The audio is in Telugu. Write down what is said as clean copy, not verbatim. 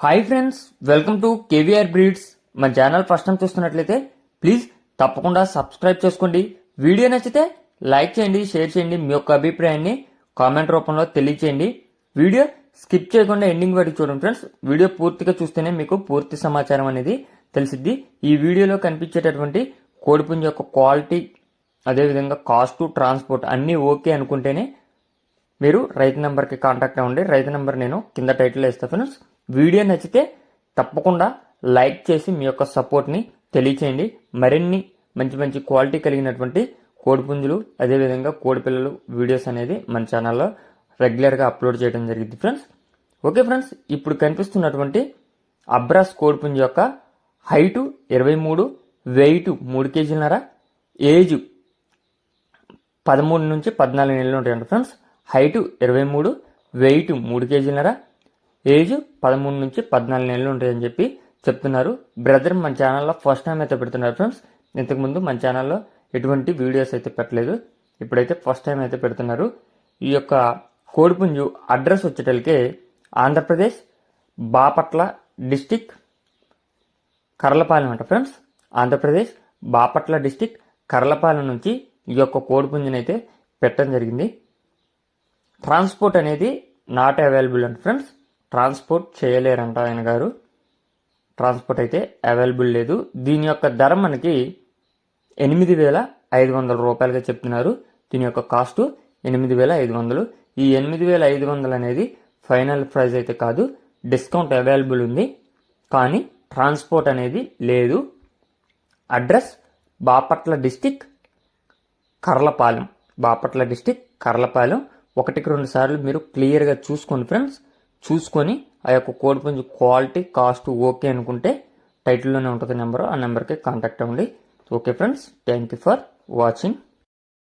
Hi friends, welcome to KVR breeds. మన ఛానల్ ఫస్ట్ టైం చూస్తున్నట్లయితే ప్లీజ్ తప్పకుండా సబ్స్క్రైబ్ చేసుకోండి. వీడియో నచ్చితే లైక్ చేయండి, షేర్ చేయండి, మీ యొక్క అభిప్రాయాన్ని కామెంట్ రూపంలో తెలియచేయండి. వీడియో స్కిప్ చేయకుండా ఎండింగ్ వరకు చూడండి ఫ్రెండ్స్. వీడియో పూర్తిగా చూస్తేనే మీకు పూర్తి సమాచారం అనేది తెలిసిద్ది. ఈ వీడియోలో కనిపించేటటువంటి కోడిపుంజ యొక్క క్వాలిటీ, అదేవిధంగా కాస్ట్, ట్రాన్స్పోర్ట్ అన్నీ ఓకే అనుకుంటేనే మీరు రైతు నెంబర్కి కాంటాక్ట్ అవ్వండి. రైతు నెంబర్ నేను కింద టైటిల్లో ఇస్తాను ఫ్రెండ్స్. వీడియో నచ్చితే తప్పకుండా లైక్ చేసి మీ యొక్క సపోర్ట్ని తెలియచేయండి. మరిన్ని మంచి మంచి క్వాలిటీ కలిగినటువంటి కోడిపుంజులు, అదేవిధంగా కోడిపిల్లలు వీడియోస్ అనేది మన ఛానల్లో రెగ్యులర్గా అప్లోడ్ చేయడం జరిగింది ఫ్రెండ్స్. ఓకే ఫ్రెండ్స్, ఇప్పుడు కనిపిస్తున్నటువంటి అబ్రాస్ కోడిపుంజు యొక్క హైటు 23, వెయిట్ 3 కేజీలన్నర, ఏజ్ 13 నుంచి 14 నెలలు ఉంటాయండి ఫ్రెండ్స్. హైటు 23, వెయిట్ 3 కేజీలన్నర, ఏజ్ 13 నుంచి 14 నెలలు ఉంటాయని చెప్పి చెప్తున్నారు. బ్రదర్ మన ఛానల్లో ఫస్ట్ టైం అయితే పెడుతున్నారు ఫ్రెండ్స్. ఇంతకుముందు మన ఛానల్లో ఎటువంటి వీడియోస్ అయితే పెట్టలేదు, ఇప్పుడైతే ఫస్ట్ టైం అయితే పెడుతున్నారు. ఈ యొక్క కోడిపుంజు అడ్రస్ వచ్చేటలికే ఆంధ్రప్రదేశ్ బాపట్ల డిస్టిక్ కర్లపాలెం అంట ఫ్రెండ్స్. ఆంధ్రప్రదేశ్ బాపట్ల డిస్టిక్ కర్లపాలెం నుంచి ఈ యొక్క కోడిపుంజునైతే పెట్టడం జరిగింది. ట్రాన్స్పోర్ట్ అనేది నాట్ అవైలబుల్ అంట ఫ్రెండ్స్. ట్రాన్స్పోర్ట్ చేయలేరంట ఆయన గారు. ట్రాన్స్పోర్ట్ అయితే అవైలబుల్ లేదు. దీని యొక్క ధర మనకి 8,500 రూపాయలుగా చెప్తున్నారు. దీని యొక్క కాస్ట్ 8,500. ఈ 8,500 అనేది ఫైనల్ ప్రైస్ అయితే కాదు, డిస్కౌంట్ అవైలబుల్ ఉంది, కానీ ట్రాన్స్పోర్ట్ అనేది లేదు. Address Bapatla district Karlapalem. Bapatla district Karlapalem. 1-2 సార్లు మీరు క్లియర్గా చూసుకోండి ఫ్రెండ్స్. చూసుకొని ఆ యొక్క కోడిపుంజు క్వాలిటీ, కాస్ట్ ఓకే అనుకుంటే టైటిల్లోనే ఉంటుంది నెంబరు, ఆ నెంబర్కి కాంటాక్ట్ అవ్వండి. Okay friends, thank you for watching.